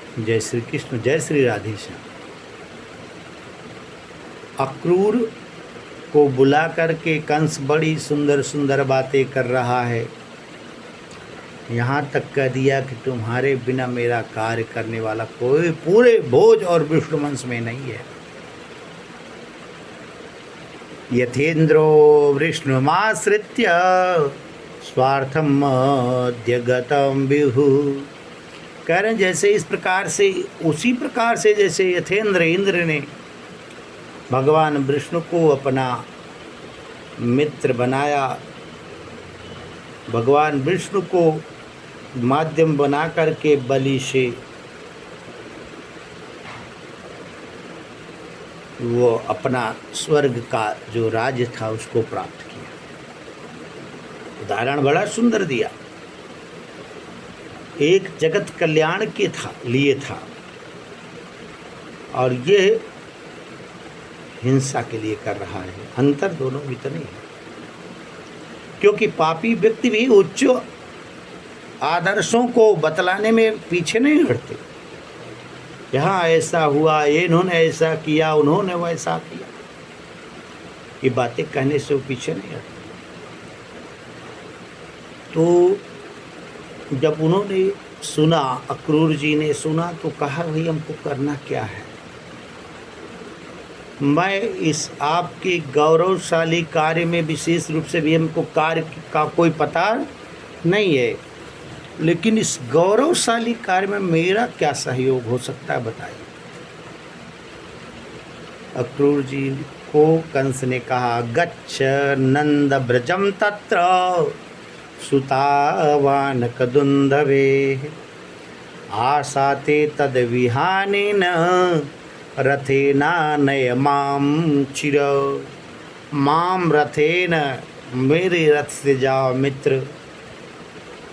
जय श्री कृष्ण, जय श्री राधे श्याम। अक्रूर को बुला करके कंस बड़ी सुंदर सुंदर बातें कर रहा है। यहाँ तक कह दिया कि तुम्हारे बिना मेरा कार्य करने वाला कोई पूरे भोज और विष्णुवंश में नहीं है। यथेन्द्रो विष्णुमाश्रित्य स्वार्थम अद्यगतम विहु। कह रहे हैं जैसे इस प्रकार से, उसी प्रकार से जैसे यथेन्द्र इंद्र ने भगवान विष्णु को अपना मित्र बनाया, भगवान विष्णु को माध्यम बना करके बलि से वो अपना स्वर्ग का जो राज्य था उसको प्राप्त किया। उदाहरण बड़ा सुंदर दिया, एक जगत कल्याण के लिए था और ये हिंसा के लिए कर रहा है। अंतर दोनों में तो नहीं है, क्योंकि पापी व्यक्ति भी उच्च आदर्शों को बतलाने में पीछे नहीं हटते। यहाँ ऐसा हुआ, इन्होंने ऐसा किया, उन्होंने वैसा किया, ये बातें कहने से वो पीछे नहीं हटते। तो जब उन्होंने सुना, अक्रूर जी ने सुना, तो कहा भाई हमको करना क्या है। मैं इस आपके गौरवशाली कार्य में विशेष रूप से भी हमको कार्य का कोई पता नहीं है, लेकिन इस गौरवशाली कार्य में मेरा क्या सहयोग हो सकता है बताइए। अक्रूर जी को कंस ने कहा, गच्छ नंद ब्रजम तत्र सुतावान कदुंधवे आसाते तद विहानेन रथेना नय माम चिर। माम रथेन, मेरे रथ से जाओ मित्र।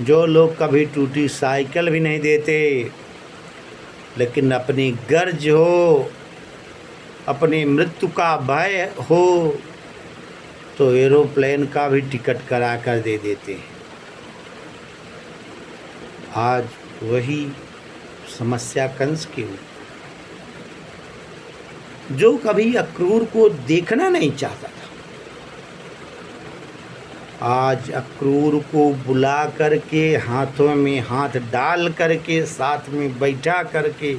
जो लोग कभी टूटी साइकिल भी नहीं देते, लेकिन अपनी गर्ज हो, अपनी मृत्यु का भय हो, तो एरोप्लेन का भी टिकट करा कर दे देते हैं। आज वही समस्या कंस की हुई, जो कभी अक्रूर को देखना नहीं चाहता था, आज अक्रूर को बुला करके, हाथों में हाथ डाल करके, साथ में बैठा करके,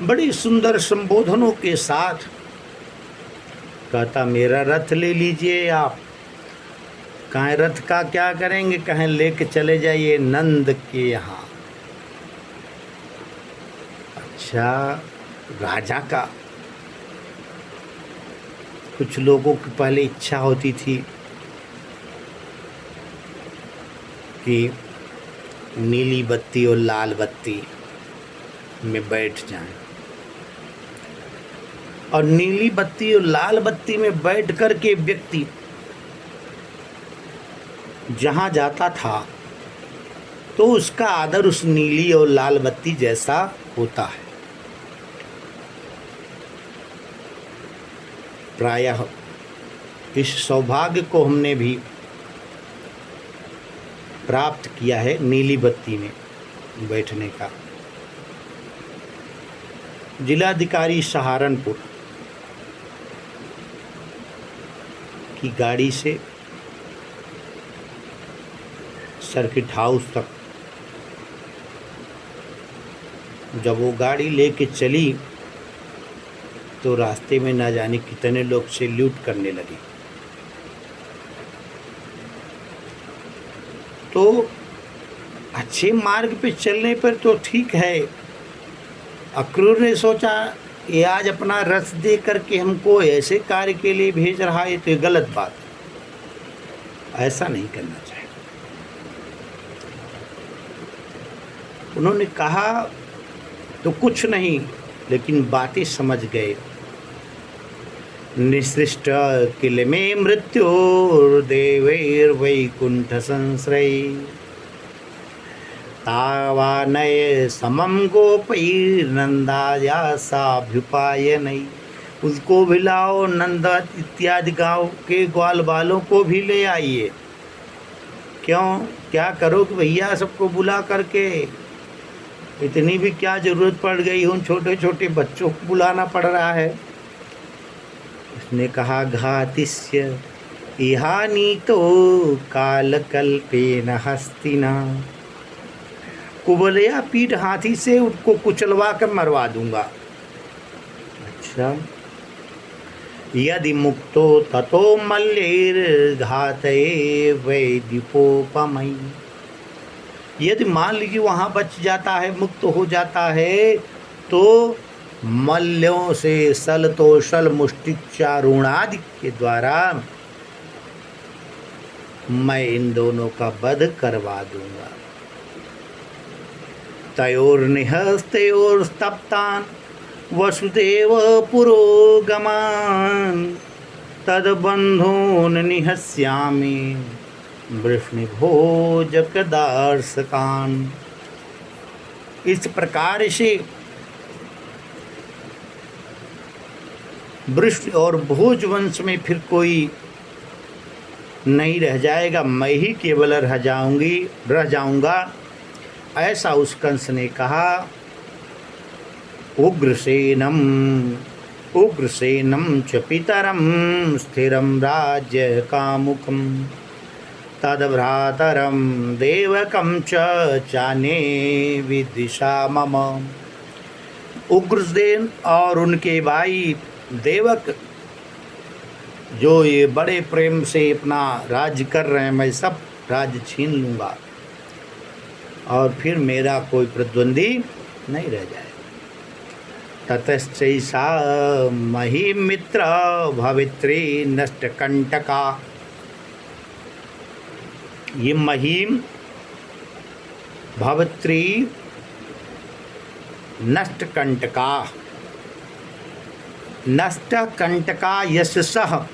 बड़ी सुंदर संबोधनों के साथ कहता, मेरा रथ ले लीजिए आप। कहें रथ का क्या करेंगे, कहें लेके चले जाइए नंद के यहाँ। अच्छा, राजा का कुछ लोगों की पहले इच्छा होती थी कि नीली बत्ती और लाल बत्ती में बैठ जाएं, और नीली बत्ती और लाल बत्ती में बैठ कर के व्यक्ति जहाँ जाता था तो उसका आदर उस नीली और लाल बत्ती जैसा होता है। प्रायः इस सौभाग्य को हमने भी प्राप्त किया है नीली बत्ती में बैठने का। जिलाधिकारी सहारनपुर की गाड़ी से सर्किट हाउस तक जब वो गाड़ी लेके चली तो रास्ते में ना जाने कितने लोग सैल्यूट करने लगे। तो अच्छे मार्ग पे चलने पर तो ठीक है। अक्रूर ने सोचा, ये आज अपना रथ दे करके हमको ऐसे कार्य के लिए भेज रहा है, तो ये गलत बात है, ऐसा नहीं करना चाहिए। उन्होंने कहा तो कुछ नहीं, लेकिन बातें समझ गए। निसृष्ट किल में मृत्युर्देवैर्वैकुंठ संश्रय तावानय समम गोपैर्नंदाया साभ्युपायनई। उसको भी लाओ, नंद इत्यादि गाँव के ग्वाल बालों को भी ले आइए। क्यों, क्या करो कि भैया सबको बुला करके इतनी भी क्या जरूरत पड़ गई, उन छोटे छोटे बच्चों को बुलाना पड़ रहा है। उसने कहा घातिस्य इहानीतो कालकल्पेन हस्तिना, कुबलया पीठ हाथी से उसको कुचलवा कर मरवा दूंगा। अच्छा, यदि मुक्तो ततो मल्लैर्घातये वैदिपोपमयि, यदि मान लीजिए वहाँ बच जाता है, मुक्त हो जाता है, तो मल्यों से सल तोषल मुष्टिचारूणादि के द्वारा मैं इन दोनों का वध करवा दूंगा। तयोर्निहस्तयोर्स्तप्तान् वसुदेव पुरोगमान् तद्बन्धून् निहस्यामि वृष्णिभोजकदार्शकान्। इस प्रकार से वृष्ण और भोज वंश में फिर कोई नहीं रह जाएगा, मैं ही केवल रह जाऊंगा। ऐसा उस कंस ने कहा। उग्रसेनम च पितरम स्थिरम राज्य कामुकम तद्भ्रातरम देवकम चाने विदिशा मम। उग्रसेन और उनके भाई देवक जो ये बड़े प्रेम से अपना राज्य कर रहे हैं, मैं सब राज्य छीन लूँगा और फिर मेरा कोई प्रतिद्वंदी नहीं रह जाए। ततश्चैषा महिमित्र भवित्री नष्टकंटका। ये महिम भवित्री नष्टकंटका, नष्टकंटका यशसः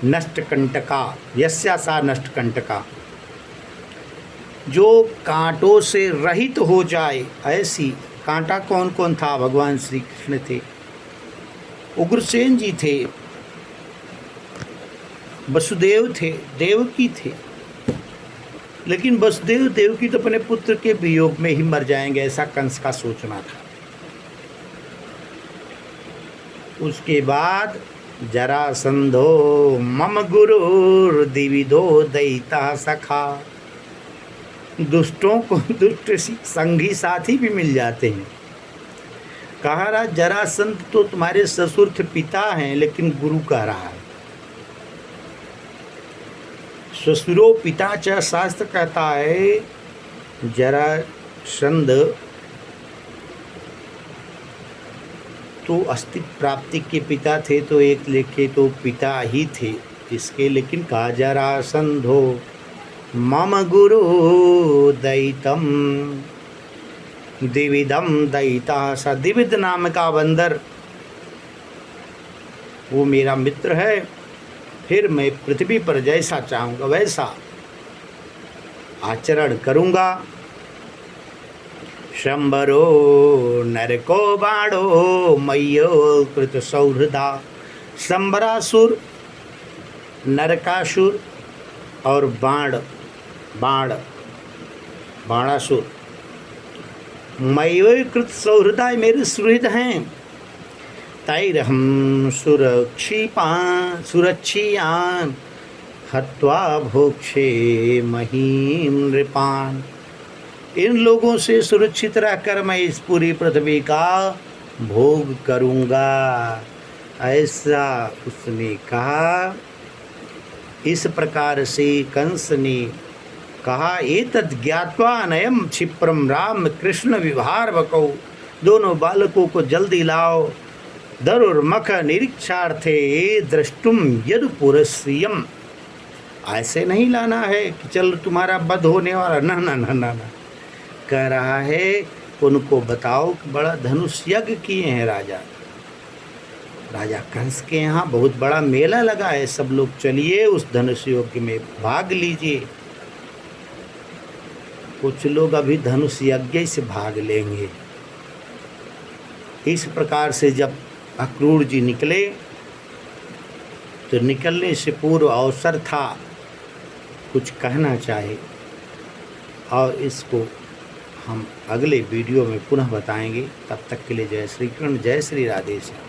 नष्टकंटका, यस्या सा नष्टकंटका, जो कांटों से रहित हो जाए ऐसी। कांटा कौन कौन था? भगवान श्री कृष्ण थे, उग्रसेन जी थे, वसुदेव थे, देवकी थे। लेकिन वसुदेव देवकी तो अपने पुत्र के वियोग में ही मर जाएंगे, ऐसा कंस का सोचना था। उसके बाद जरासंधो मम गुरुर्दिविदो दयिता सखा। दुष्टों को दुष्ट संगी साथी भी मिल जाते हैं। कहा रहा जरासंध तो तुम्हारे ससुर थे, पिता हैं, लेकिन गुरु कह रहा है। ससुरो पिता च शास्त्र कहता है। जरासंध तो अस्तित्व प्राप्ति के पिता थे, तो एक लेखे तो पिता ही थे इसके। लेकिन कहा जरासंधो मम गुरु दयितम दिविदम दयिता स। दिविद नाम का बंदर वो मेरा मित्र है, फिर मैं पृथ्वी पर जैसा चाहूँगा वैसा आचरण करूँगा। शंबरो नरको बाणो मय्यो कृत सौहृदा। शंबरासुर, नरकासुर और बाणासुर मय्यो कृत सौहृदा मेरे सुहृद हैं। तैरहम सुरक्षियान हत्वा भोक्षे महीम नृपान। इन लोगों से सुरक्षित रहकर मैं इस पूरी पृथ्वी का भोग करूँगा, ऐसा उसने कहा। इस प्रकार से कंस ने कहा। एतद् ज्ञात्वा नयम क्षिप्रम राम कृष्ण विभार्वकौ। दोनों बालकों को जल्दी लाओ। दरुर्मख निरीक्षार्थे द्रष्टुम यदु पुरस्यम। ऐसे नहीं लाना है कि चल तुम्हारा वध होने वाला, ना ना ना ना ना। कह रहा है उनको बताओ कि बड़ा धनुष यज्ञ किए हैं राजा कंस के यहाँ बहुत बड़ा मेला लगा है, सब लोग चलिए उस धनुष यज्ञ में भाग लीजिए। कुछ लोग अभी धनुष यज्ञ से भाग लेंगे। इस प्रकार से जब अक्रूर जी निकले तो निकलने से पूर्व अवसर था कुछ कहना चाहे और इसको हम अगले वीडियो में पुनः बताएंगे। तब तक के लिए जय श्री कृष्ण, जय श्री राधे श्याम।